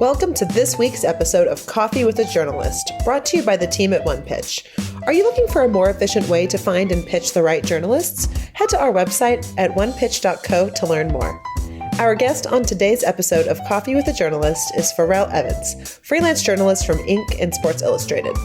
Welcome to this week's episode of Coffee with a Journalist, brought to you by the team at OnePitch. Are you looking for a more efficient way to find and pitch the right journalists? Head to our website at onepitch.co to learn more. Our guest on today's episode of Coffee with a Journalist is Farrell Evans, freelance journalist from Inc. and Sports Illustrated.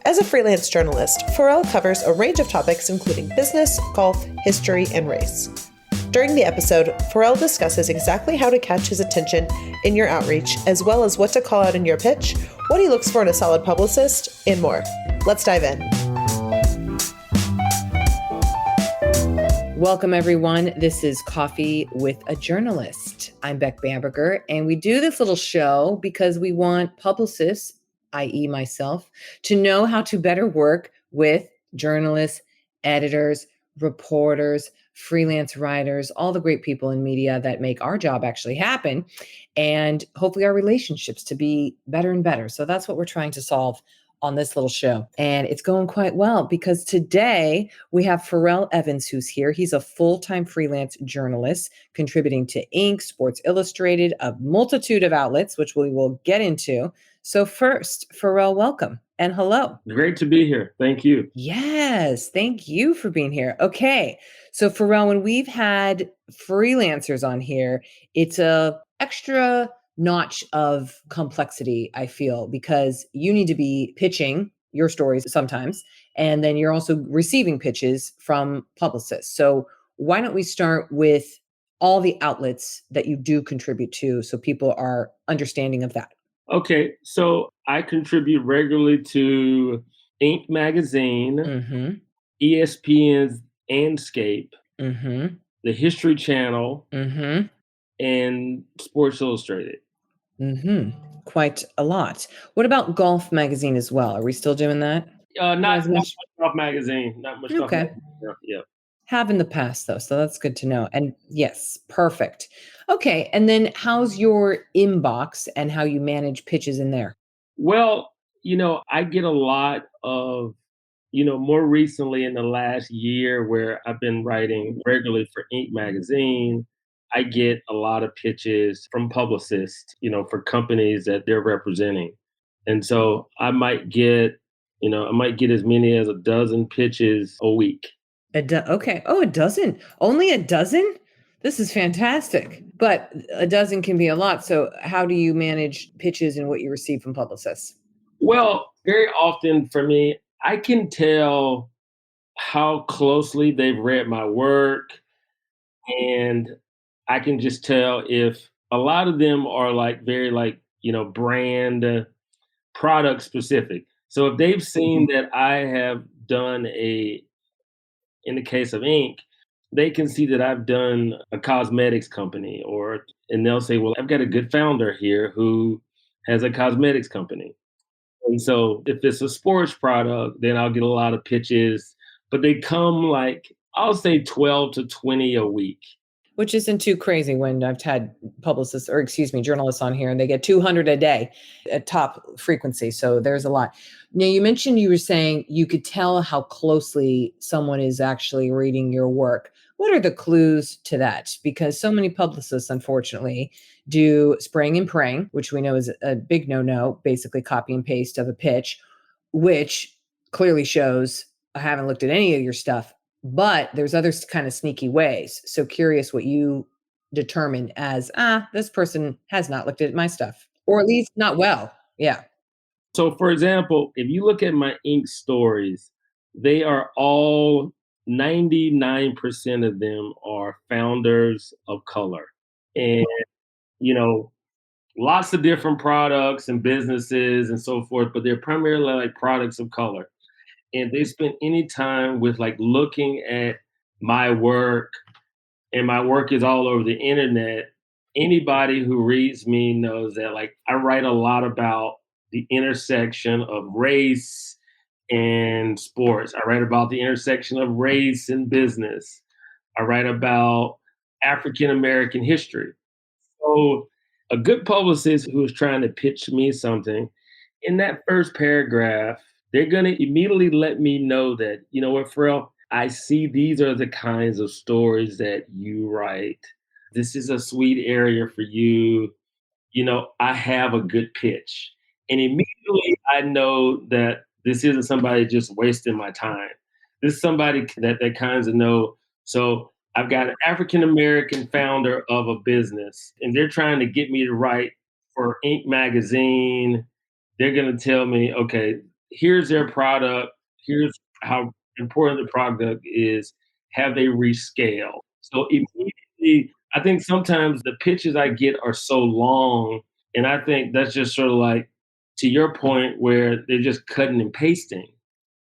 As a freelance journalist, Farrell covers a range of topics including business, golf, history, and race. During the episode, Farrell discusses exactly how to catch his attention in your outreach, as well as what to call out in your pitch, what he looks for in a solid publicist, and more. Let's dive in. Welcome, everyone. This is Coffee with a Journalist. I'm Beck Bamberger, and we do this little show because we want publicists, i.e. myself, to know how to better work with journalists, editors, reporters, freelance writers, all the great people in media that make our job actually happen, and hopefully our relationships to be better and better. So that's what we're trying to solve on this little show. And it's going quite well because today we have Farrell Evans, who's here. He's a full-time freelance journalist contributing to Inc., Sports Illustrated, a multitude of outlets, which we will get into. So first, Farrell, welcome and hello. Great to be here. Thank you. Yes, thank you for being here. Okay, so Farrell, when we've had freelancers on here, it's a extra notch of complexity, I feel, because you need to be pitching your stories sometimes, and then you're also receiving pitches from publicists. So why don't we start with all the outlets that you do contribute to so people are understanding of that? Okay, so I contribute regularly to Inc. magazine, ESPN's Andscape, the History Channel, and Sports Illustrated. Quite a lot. What about Golf magazine as well? Are we still doing that? Not much Golf magazine. Not much Golf magazine. Yeah. Have in the past, though, so that's good to know. And yes, perfect. Okay, and then how's your inbox and how you manage pitches in there? Well, I get a lot of, more recently in the last year where I've been writing regularly for Inc. magazine, I get a lot of pitches from publicists, for companies that they're representing. And so I might get as many as a dozen pitches a week. Okay. Oh, a dozen. Only a dozen? This is fantastic. But a dozen can be a lot. So how do you manage pitches and what you receive from publicists? Well, very often for me, I can tell how closely they've read my work. And I can just tell if a lot of them are very brand product specific. So if they've seen that I have done in the case of Inc., they can see that I've done a cosmetics company and they'll say, well, I've got a good founder here who has a cosmetics company. And so if it's a sports product, then I'll get a lot of pitches, but they come I'll say 12 to 20 a week. Which isn't too crazy when I've had journalists on here and they get 200 a day at top frequency. So there's a lot. Now, you mentioned you were saying you could tell how closely someone is actually reading your work. What are the clues to that? Because so many publicists, unfortunately, do spraying and praying, which we know is a big no-no, basically copy and paste of a pitch, which clearly shows I haven't looked at any of your stuff. But there's other kind of sneaky ways. So curious what you determine as, this person has not looked at my stuff, or at least not well. Yeah. So for example, if you look at my Inc. stories, they are all 99% of them are founders of color. And, lots of different products and businesses and so forth, but they're primarily products of color. And they spend any time with looking at my work, and my work is all over the internet. Anybody who reads me knows that I write a lot about the intersection of race and sports. I write about the intersection of race and business. I write about African American history. So a good publicist who is trying to pitch me something, in that first paragraph, they're going to immediately let me know that, you know what, Farrell, I see these are the kinds of stories that you write. This is a sweet area for you. I have a good pitch. And immediately I know that this isn't somebody just wasting my time. This is somebody that kinds of know. So I've got an African American founder of a business, and they're trying to get me to write for Inc. magazine. They're going to tell me, okay, here's their product. Here's how important the product is. Have they rescaled? So immediately, I think sometimes the pitches I get are so long, and I think that's just sort of like, to your point, where they're just cutting and pasting.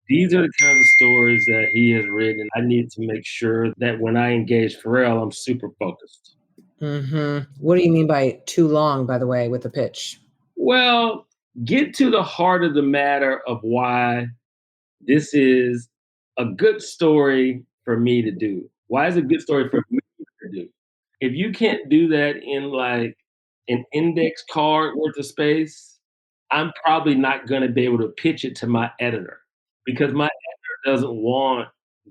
These are the kinds of stories that he has written. I need to make sure that when I engage Farrell, I'm super focused. What do you mean by too long, by the way, with the pitch? Well, get to the heart of the matter of why this is a good story for me to do. Why is it a good story for me to do? If you can't do that in like an index card worth of space, I'm probably not going to be able to pitch it to my editor because my editor doesn't want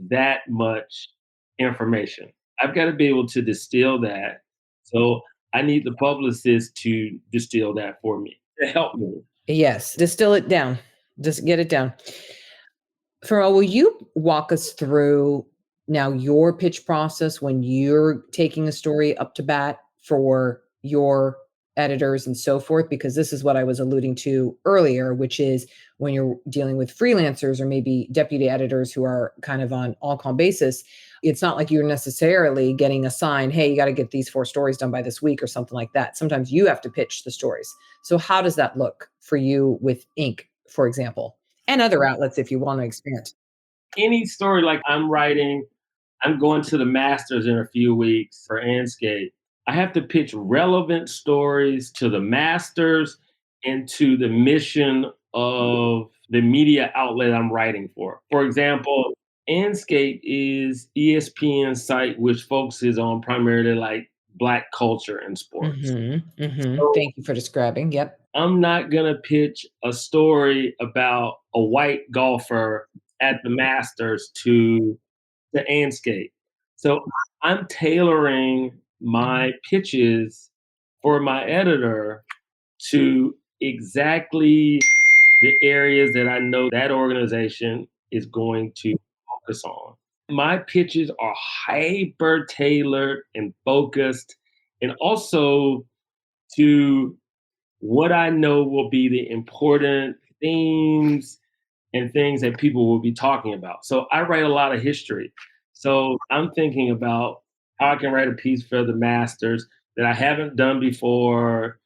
that much information. I've got to be able to distill that. So I need the publicist to distill that for me to help me. Yes, distill it down. Just get it down. Farrell, will you walk us through now your pitch process when you're taking a story up to bat for your editors and so forth? Because this is what I was alluding to earlier, which is when you're dealing with freelancers or maybe deputy editors who are kind of on all-call basis, it's not like you're necessarily getting assigned, hey, you got to get these 4 stories done by this week or something like that. Sometimes you have to pitch the stories. So how does that look for you with Inc., for example? And other outlets if you want to expand. Any story like I'm writing, I'm going to the Masters in a few weeks for Andscape. I have to pitch relevant stories to the Masters and to the mission of the media outlet I'm writing for. For example, Andscape is ESPN's site which focuses on primarily like Black culture and sports. So Thank you for describing. Yep. I'm not going to pitch a story about a white golfer at the Masters to the Andscape. So I'm tailoring my pitches for my editor to exactly the areas that I know that organization is going to focus on. My pitches are hyper tailored and focused, and also to what I know will be the important themes and things that people will be talking about. So I write a lot of history. So I'm thinking about how I can write a piece for the Masters that I haven't done before,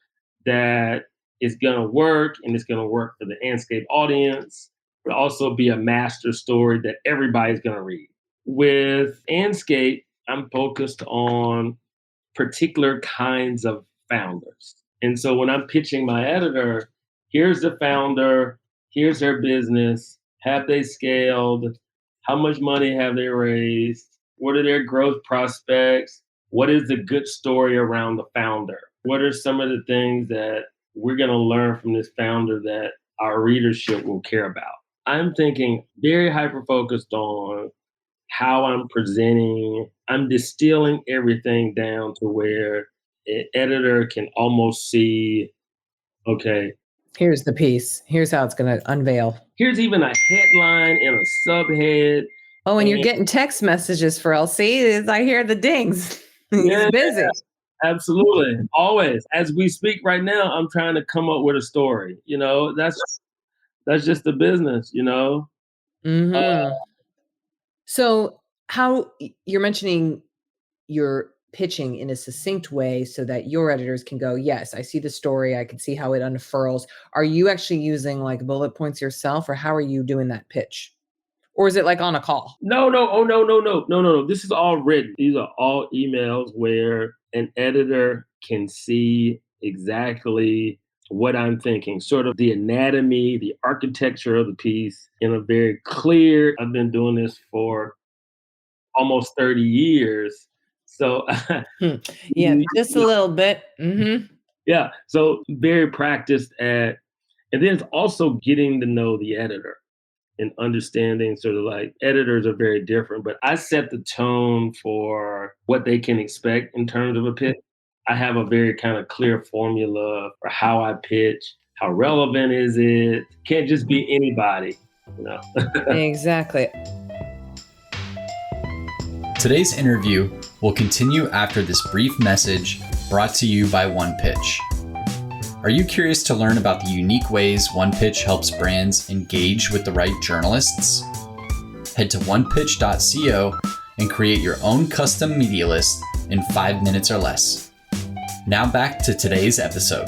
that is going to work and it's going to work for the Andscape audience, but also be a master story that everybody's going to read. With Andscape, I'm focused on particular kinds of founders. And so when I'm pitching my editor, here's the founder, here's their business, have they scaled, how much money have they raised, what are their growth prospects, what is the good story around the founder, what are some of the things that we're going to learn from this founder that our readership will care about. I'm thinking very hyper focused on how I'm presenting. I'm distilling everything down to where an editor can almost see, okay, Here's the piece. Here's how it's going to unveil. here's even a headline and a subhead. Oh, and you're getting text messages for LC. I hear the dings. He's busy. Absolutely. Always. As we speak right now, I'm trying to come up with a story. That's just the business, So how you're mentioning you're pitching in a succinct way so that your editors can go, yes, I see the story. I can see how it unfurls. Are you actually using like bullet points yourself, or how are you doing that pitch? Or is it like on a call? No. Oh, no. This is all written. These are all emails where an editor can see exactly what I'm thinking, sort of the anatomy, the architecture of the piece in a very clear. I've been doing this for almost 30 years. So, Yeah, just a little bit. Yeah. So, very practiced at, and then it's also getting to know the editor and understanding sort of like editors are very different, but I set the tone for what they can expect in terms of a pitch. I have a very kind of clear formula for how I pitch, how relevant is it? Can't just be anybody, you know. Exactly. Today's interview will continue after this brief message brought to you by OnePitch. Are you curious to learn about the unique ways OnePitch helps brands engage with the right journalists? Head to onepitch.co and create your own custom media list in 5 minutes or less. Now back to today's episode.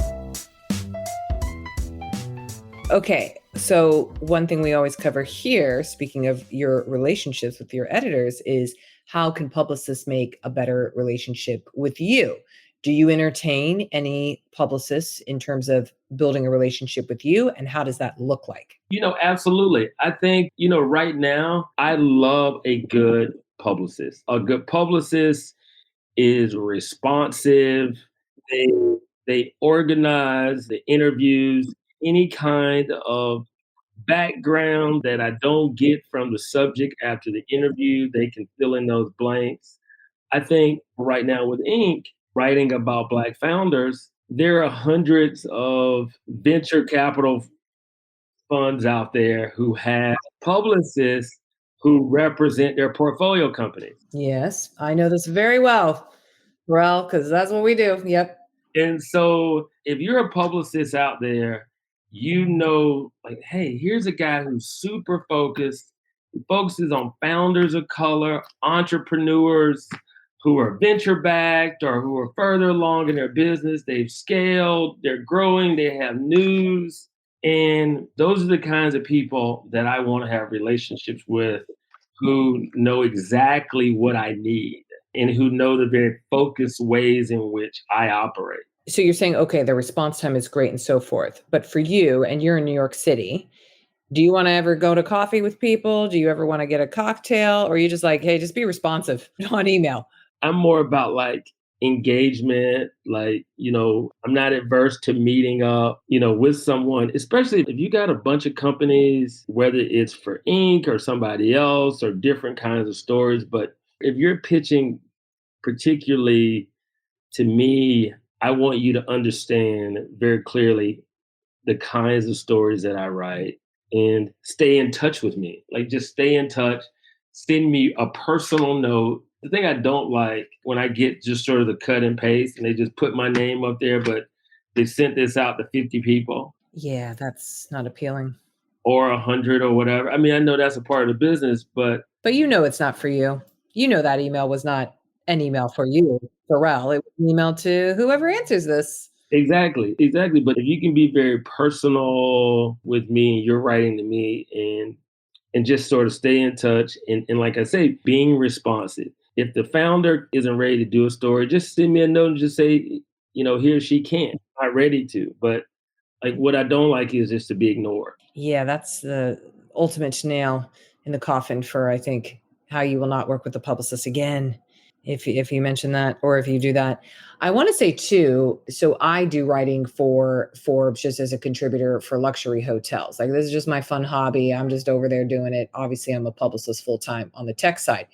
Okay, so one thing we always cover here, speaking of your relationships with your editors, is how can publicists make a better relationship with you? Do you entertain any publicists in terms of building a relationship with you? And how does that look like? Absolutely. I think, right now, I love a good publicist. A good publicist is responsive. They they organize the interviews, any kind of background that I don't get from the subject after the interview, they can fill in those blanks. I think right now with Inc., writing about Black founders, there are hundreds of venture capital funds out there who have publicists who represent their portfolio companies. Yes, I know this very well, Farrell, because that's what we do. Yep. And so if you're a publicist out there, like, hey, here's a guy who's super focused. He focuses on founders of color, entrepreneurs who are venture backed or who are further along in their business. They've scaled, they're growing, they have news. And those are the kinds of people that I want to have relationships with, who know exactly what I need and who know the very focused ways in which I operate. So you're saying, okay, the response time is great and so forth. But for you, and you're in New York City, do you want to ever go to coffee with people? Do you ever want to get a cocktail? Or are you just like, hey, just be responsive on email? I'm more about like engagement. Like, I'm not adverse to meeting up, with someone, especially if you got a bunch of companies, whether it's for Inc. or somebody else or different kinds of stories. But if you're pitching particularly to me, I want you to understand very clearly the kinds of stories that I write and stay in touch with me. Like, just stay in touch, send me a personal note. The thing I don't like when I get just sort of the cut and paste and they just put my name up there, but they sent this out to 50 people. Yeah, that's not appealing. Or 100 or whatever. I mean, I know that's a part of the business, but it's not for you. That email was not an email for you, Farrell. It was an email to whoever answers this. Exactly. But if you can be very personal with me and you're writing to me and just sort of stay in touch and like I say, being responsive. If the founder isn't ready to do a story, just send me a note and just say, he or she can't. Not ready to. But like, what I don't like is just to be ignored. Yeah, that's the ultimate nail in the coffin for, I think, how you will not work with the publicist again if you mention that or if you do that. I want to say too, so I do writing for Forbes just as a contributor for luxury hotels. Like, this is just my fun hobby. I'm just over there doing it. Obviously, I'm a publicist full time on the tech side.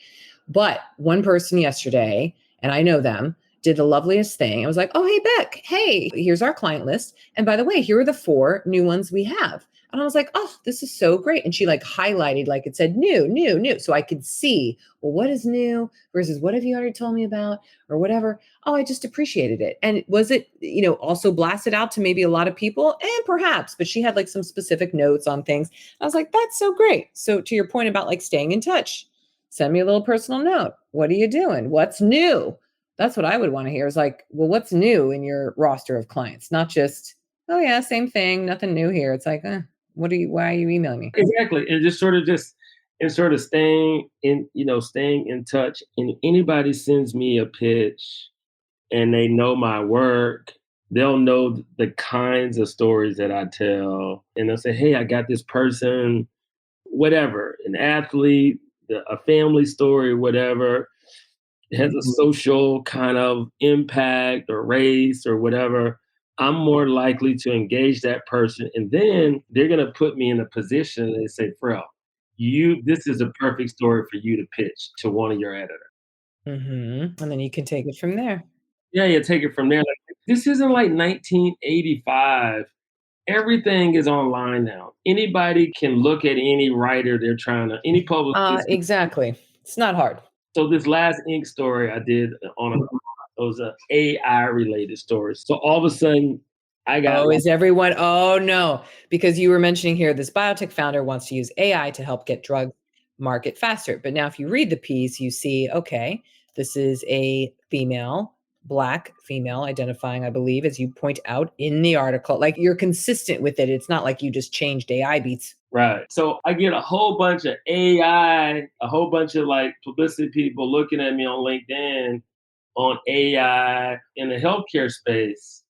But one person yesterday, and I know them, did the loveliest thing. I was like, oh, hey, Beck, hey, here's our client list. And by the way, here are the 4 new ones we have. And I was like, oh, this is so great. And she like highlighted, like it said, new, new, new. So I could see, well, what is new versus what have you already told me about or whatever. Oh, I just appreciated it. And was it, also blasted out to maybe a lot of people? And perhaps, but she had like some specific notes on things. I was like, that's so great. So to your point about like staying in touch, send me a little personal note. What are you doing? What's new? That's what I would want to hear is like, well, what's new in your roster of clients? Not just, oh yeah, same thing, nothing new here. It's like, why are you emailing me? Exactly. And just staying in touch. And anybody sends me a pitch and they know my work, they'll know the kinds of stories that I tell. And they'll say, hey, I got this person, whatever, an athlete, a family story, whatever. It has a social kind of impact or race or whatever. I'm more likely to engage that person. And then they're going to put me in a position and say, Freddie, this is a perfect story for you to pitch to one of your editors. Mm-hmm. And then you can take it from there. Yeah, take it from there. Like, this isn't like 1985. Everything is online now. Anybody can look at any writer they're trying to, any publicist. Exactly. It's not hard. So this last ink story I did it was a AI related story. So all of a sudden I got is everyone? Oh no, because you were mentioning here, this biotech founder wants to use AI to help get drug market faster. But now if you read the piece, you see, okay, this is a female, Black female identifying, I believe, as you point out in the article. Like, you're consistent with it. It's not like you just changed AI beats. Right. So I get a whole bunch of AI, a whole bunch of like publicity people looking at me on LinkedIn on AI in the healthcare space.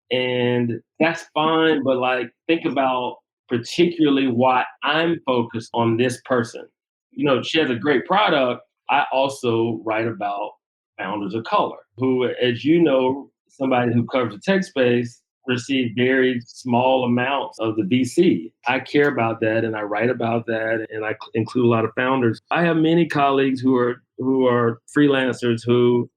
And that's fine, but like, think about particularly why I'm focused on this person. You know, she has a great product. I also write about founders of color who, as you know, somebody who covers the tech space, receive very small amounts of the VC. I care about that and I write about that and I include a lot of founders. I have many colleagues who are freelancers who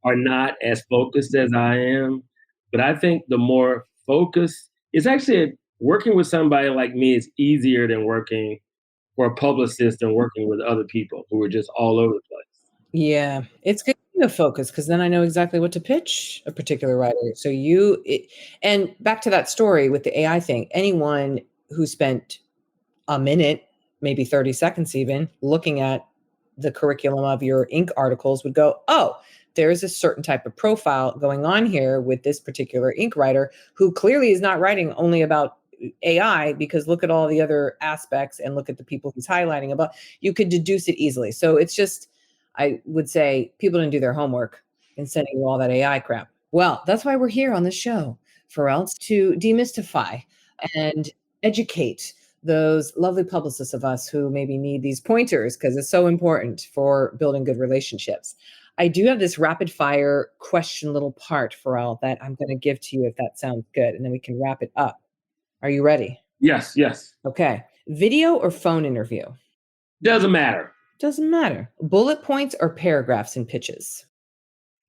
are not as focused as I am. But I think the more focus is actually working with somebody like me is easier than working for a publicist and working with other people who are just all over the place. Yeah, it's good to focus because then I know exactly what to pitch a particular writer. So and back to that story with the AI thing, anyone who spent a minute, maybe 30 seconds even, looking at the curriculum of your Inc. articles would go, oh, there's a certain type of profile going on here with this particular Inc. writer who clearly is not writing only about AI, because look at all the other aspects and look at the people he's highlighting about. You could deduce it easily. So it's just, I would say people didn't do their homework in sending you all that AI crap. Well, that's why we're here on this show, Farrell, to demystify and educate those lovely publicists of us who maybe need these pointers, because it's so important for building good relationships. I do have this rapid fire question little part, Farrell, that I'm going to give to you if that sounds good, and then we can wrap it up. Are you ready? Yes. Okay. Video or phone interview? Doesn't matter. Doesn't matter. Bullet points or paragraphs in pitches?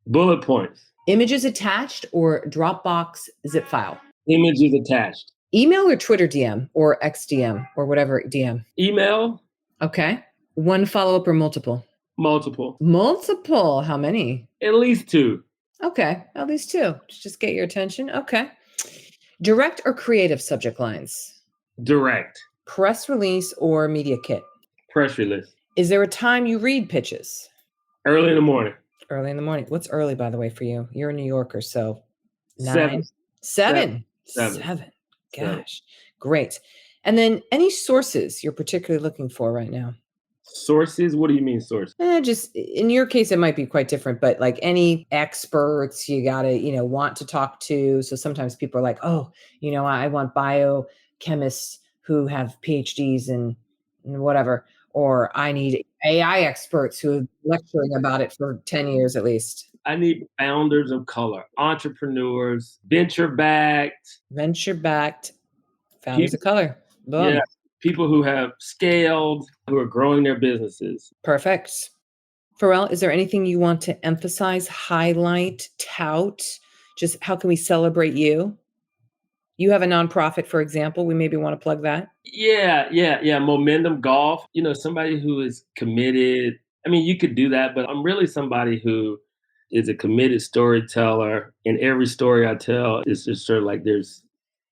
Bullet points. Images attached or Dropbox zip file? Images attached. Email or Twitter DM or XDM or whatever DM? Email. Okay. One follow-up or multiple? Multiple. Multiple. How many? At least 2. Okay. At least 2. Just get your attention. Okay. Direct or creative subject lines? Direct. Press release or media kit? Press release. Is there a time you read pitches? Early in the morning. Early in the morning. What's early, by the way, for you? You're a New Yorker, so 7. 7. Gosh, great. And then any sources you're particularly looking for right now? Sources? What do you mean sources? Just in your case, it might be quite different, but like any experts you got to, want to talk to. So sometimes people are like, oh, I want biochemists who have PhDs and whatever, or I need AI experts who are lecturing about it for 10 years at least. I need founders of color, entrepreneurs, venture-backed, founders of color. Boom. Yeah, people who have scaled, who are growing their businesses. Perfect. Farrell, is there anything you want to emphasize, highlight, tout? Just how can we celebrate you? You have a nonprofit, for example. We maybe want to plug that. Yeah. Momentum Golf. Somebody who is committed. I mean, you could do that, but I'm really somebody who is a committed storyteller. And every story I tell is just sort of like there's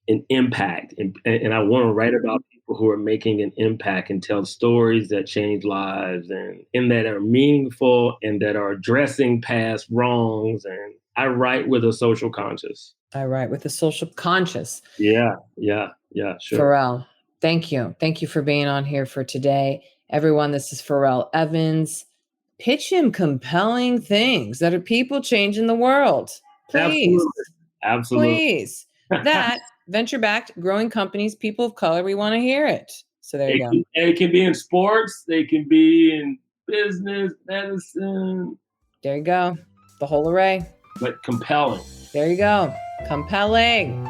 an impact. And I want to write about people who are making an impact and tell stories that change lives and that are meaningful and that are addressing past wrongs. And I write with a social conscious. I write with a social conscious. Yeah, sure. Farrell, thank you. Thank you for being on here for today. Everyone, this is Farrell Evans. Pitch him compelling things that are people changing the world. Please. Absolutely. Please. That venture-backed, growing companies, people of color, we want to hear it. So there you go. It can be in sports. They can be in business, medicine. There you go. The whole array. But compelling. There you go. Compelling.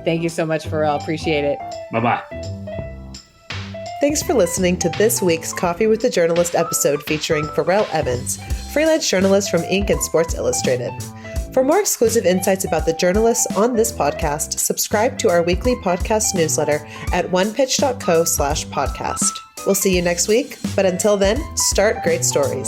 Thank you so much, Farrell. Appreciate it. Bye-bye. Thanks for listening to this week's Coffee with a Journalist episode featuring Farrell Evans, freelance journalist from Inc. and Sports Illustrated. For more exclusive insights about the journalists on this podcast, subscribe to our weekly podcast newsletter at onepitch.co/podcast. We'll see you next week, but until then, start great stories.